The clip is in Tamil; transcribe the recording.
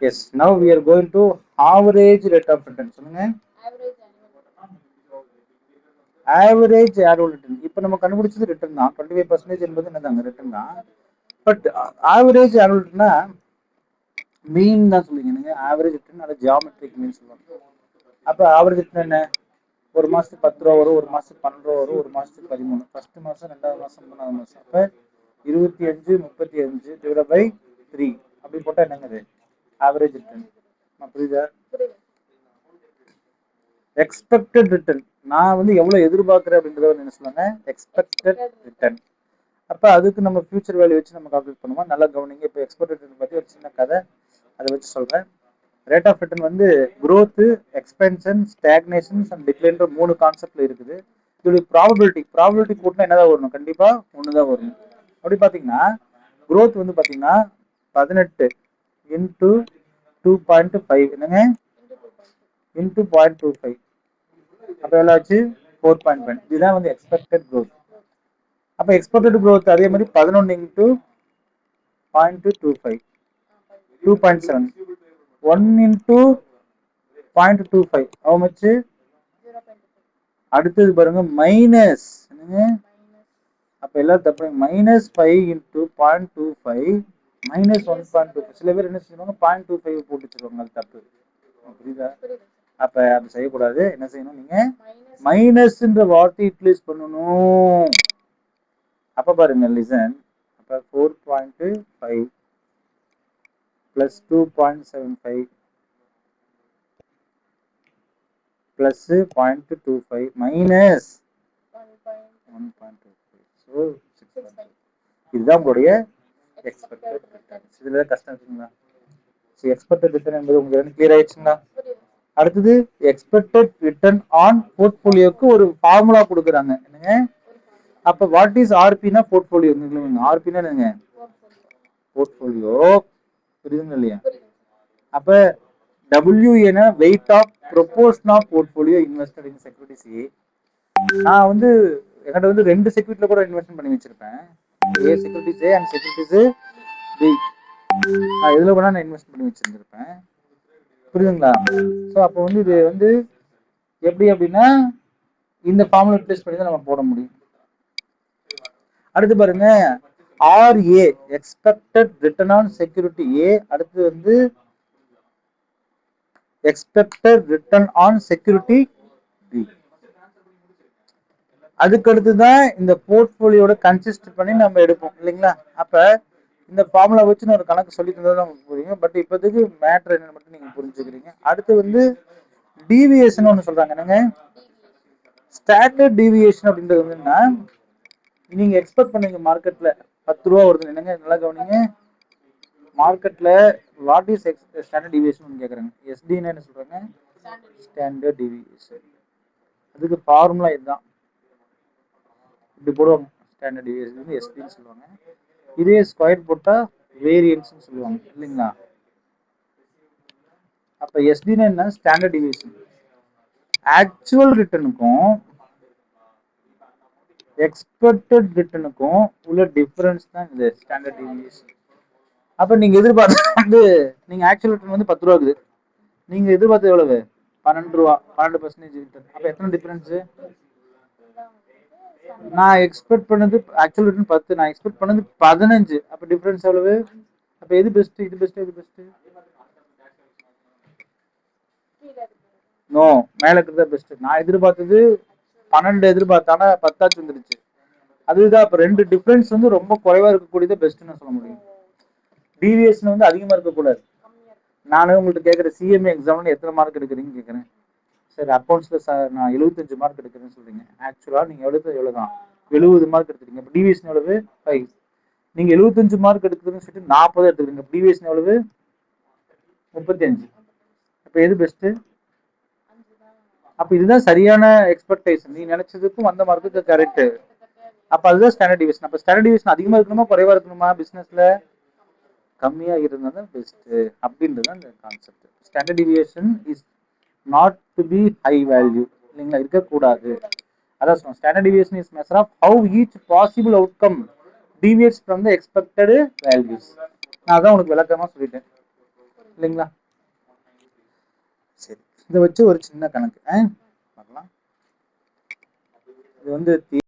S now we are going to average rate of return. சொல்லுங்க. Average annual return. இப்போ நம்ம கண்டுபிடிச்சது ரிட்டர்ன் தான். 25% என்பது என்னதாங்க ரிட்டர்ன் தான். பட் ஆவரேஜ் annual return மீன் தான் சொல்லுவீங்க நீங்க. ஆவரேஜ் ரிட்டர்ன் அல்ல ஜியாமெட்ரிக் மீன் சொல்லுவாங்க. அப்போ ஆவரேஜ் ரிட்டர்ன் என்ன? ஒரு மாசத்துக்கு 10 ரூபா வரும், ஒரு மாசத்துக்கு 12 ரூபா வரும், ஒரு மாசத்துக்கு 13. ஃபர்ஸ்ட் மாசம், ரெண்டாவது மாசம், மூணாவது மாசம். அப்ப 25 35 டிவைட் பை 3 அப்படி போட்டா என்னங்குது ஆவரேஜ் ரிட்டர்ன். புரியுதா? எக்ஸ்பெக்டட் ரிட்டர்ன் நான் வந்து எவ்வளவு எதிர்பார்க்கிறேன் அப்படின்றத என்ன சொல்லுவாங்க எக்ஸ்பெக்டட் ரிட்டர்ன். அப்ப அதுக்கு நம்ம ஃபியூச்சர் வேல்யூ வச்சு நம்ம கால்குலேட் பண்ணுவோம். நல்லா கவனிங்க. இப்போ எக்ஸ்பெக்டட் ரிட்டர்ன் பத்தி ஒரு சின்ன கதை அதை வச்சு சொல்றேன். ரேட் ஆஃப் ரிட்டர்ன் வந்து growth, எக்ஸ்பென்ஷன், ஸ்டாக்னேஷன் அண்ட் டிக்ளைன்ற 3 கான்செப்ட்ல இருக்குது. இதோட ப்ராபபிலிட்டி கூட்டினா என்னதான் வரணும்? கண்டிப்பா ஒண்ணுதான் வரணும். அப்படி பாத்தீங்கன்னா growth வந்து பாத்தீங்கன்னா 18 இன்டூ 2.5 என்னங்க இன்டூ 0.25 அப்ப எவ்வளவு ஆச்சு 4.5. இதுதான் வந்து எக்ஸ்பெக்டட் growth. அப்ப எக்ஸ்பெக்டட் growth அதே மாதிரி 11 இன்டூ 0.25 2.7 1 இன்டூ 0.25 how much? அடுத்தது பாருங்க மைனஸ் அப்ப எல்லாம் தப்பு. -5 இன்டூ 0.25 -1.25. சில பேர் என்ன செய்வாங்க 0.25 போட்டு வச்சிருவாங்க. அது தப்பு. புரியுதா? அப்ப அது செய்யக்கூடாது. என்ன செய்யணும்? நீங்க மைனஸ்ன்ற வார்த்தை யூட்டிலைஸ் பண்ணணும். அப்ப பாருங்க லிசன். அப்ப 4.5 plus 2.75 plus 0.25 minus 1.25. So 6.5. இதுதான் உங்களுடைய எக்ஸ்பெக்டட் ரிட்டர்ன். இதுல கஷ்டம் இருக்குங்களா? எக்ஸ்பெக்டட் ரிட்டர்ன் என்பது உங்களுக்கு கிளியர் ஆயிடுச்சுங்களா? அடுத்தது எக்ஸ்பெக்டட் ரிட்டர்ன் ஆன் போர்ட்போலியோக்கு ஒரு ஃபார்முலா கொடுக்குறாங்க. என்னங்க? அப்ப வாட் இஸ் ஆர்பினா போர்ட்போலியோ. ஆர்பினா என்னங்க? போர்ட்போலியோ. புரியுதுங்க இல்லையா? அப்ப WN weight of proportion of portfolio invested in securities A. நான் வந்து என்கிட்ட வந்து 2 செக்யூரிட்டில கூட இன்வெஸ்ட்மெண்ட் பண்ணி வச்சிருப்பேன். A securities A and securities B. நான் எதுல கூட நான் இன்வெஸ்ட் பண்ணி வச்சிருந்திருப்பேன். புரியுதுங்களா? ஸோ அப்போ வந்து இது வந்து எப்படி அப்படின்னா இந்த ஃபார்முலா யூட்டிலைஸ் பண்ணி தான் நம்ம போட முடியும். அடுத்து பாருங்க RA expected return on security A. அடுத்து வந்து expected return on security B. அதுக்கு அடுத்துதான் இந்த போர்ட்போலியோட கன்சிஸ்ட் பண்ணி நம்ம எடுப்போம் இல்லைங்களா? அப்ப இந்த ஃபார்முலா வச்சு ஒரு கணக்கு சொல்லி தந்தது உங்களுக்கு புரியும். பட் இப்போதைக்கு மேட்ரு என்னன்னு மட்டும் நீங்க புரிஞ்சுக்கிறீங்க. அடுத்து வந்து டீவியேஷன் ஒன்று சொல்றாங்க. என்னங்க? ஸ்டாண்டர்ட் டீவியேஷன் அப்படின்றது வந்து என்ன? நீங்க எக்ஸ்பெக்ட் பண்ணீங்க மார்க்கெட்ல 10 ரூபா வருது. என்னங்க நல்லா கவனிங்க. மார்க்கெட்ல வாட் இஸ் ஸ்டாண்டர்ட் டீவியேஷன் கேக்குறாங்க. எஸ்டின்னு என்ன சொல்றாங்க? Standard deviation. அதுக்கு ஃபார்முலா இதுதான். இப்படி போடுவாங்க. ஸ்டாண்டர்ட் டீவியேஷன் எஸ்டின்னு சொல்லுவாங்க. இதே ஸ்கொயர் போட்டா வேரியன்ஸ் சொல்லுவாங்க இல்லைங்களா? அப்ப எஸ்டின்னு என்ன? Standard deviation. ஆக்சுவல் ரிட்டர்னுக்கும் எக்ஸ்பெக்டட் ரிட்டர்னுக்கும் உள்ள டிஃபரன்ஸ் தான் இந்த ஸ்டாண்டர்ட் டீவியேஷன். அப்ப நீங்க எதிர்பார்த்து வந்து நீங்க ஆக்சுவல் ரிட்டர்ன் வந்து 10 ரூபா இருக்குது. நீங்க எதிர்பார்த்து எவ்வளவு? 12 ரூபா. 12% ரிட்டர்ன். அப்ப எத்தனை டிஃபரன்ஸ்? நான் எக்ஸ்பெக்ட் பண்ணது ஆக்சுவல் ரிட்டர்ன் 10, நான் எக்ஸ்பெக்ட் பண்ணது 15. அப்ப டிஃபரன்ஸ் எவ்வளவு? அப்ப எது பெஸ்ட்? இது பெஸ்ட் இது பெஸ்ட்? நோ, மேல இருக்கிறது பெஸ்ட். நான் எதிர்பார்த்தது 12 எதிர்பார்த்தானா 10 வந்துருச்சு. அதுதான் அப்ப ரெண்டு டிஃபரன்ஸ் வந்து ரொம்ப குறைவா இருக்கக்கூடியது பெஸ்ட்னு சொல்ல முடியும். டீவியேஷன் வந்து அதிகமா இருக்கக்கூடாது. நானே உங்கள்கிட்ட கேட்குற சிஎம்ஏ எக்ஸாம்ல எத்தனை மார்க் எடுக்கிறீங்கன்னு கேட்குறேன். சரி அக்கௌண்ட்ஸ்ல நான் 75 மார்க் எடுக்கிறேன்னு சொல்றீங்க. ஆக்சுவலா நீங்க எவ்வளவுதான் 70 மார்க் எடுத்துறீங்க. டீவியேஷன் எவ்வளவு? 5. நீங்க 75 மார்க் எடுக்கிறதுன்னு சொல்லிட்டு 40 எடுத்துக்கிறீங்க. டீவியேஷன் எவ்வளவு? 35. அப்ப எது பெஸ்ட்? அப்ப இதுதான் சரியான எக்ஸ்பெக்டேஷன். நீ நினைச்சதுக்கும் வந்த மார்க்குக்கு கரெக்ட். அப்ப அதுதான் ஸ்டாண்டர்ட் டிவியேஷன். அப்ப ஸ்டாண்டர்ட் டிவியேஷன் அதிகமா இருக்கணுமா குறைவா இருக்கணுமா? பிசினஸ்ல கம்மியா இருந்தா தான் பெஸ்ட் அப்படின்றது அந்த concept. Standard deviation is not to be high value இல்லைங்களா? இருக்கக்கூடாது. அதான் சொன்னோம். Standard deviation is measure of how each possible outcome deviates from the expected values. நான் அதான் உனக்கு விளக்கமா சொல்லிட்டேன். இல்லைங்களா? சரி, இதை வச்சு ஒரு சின்ன கணக்கு பார்க்கலாம். இது வந்து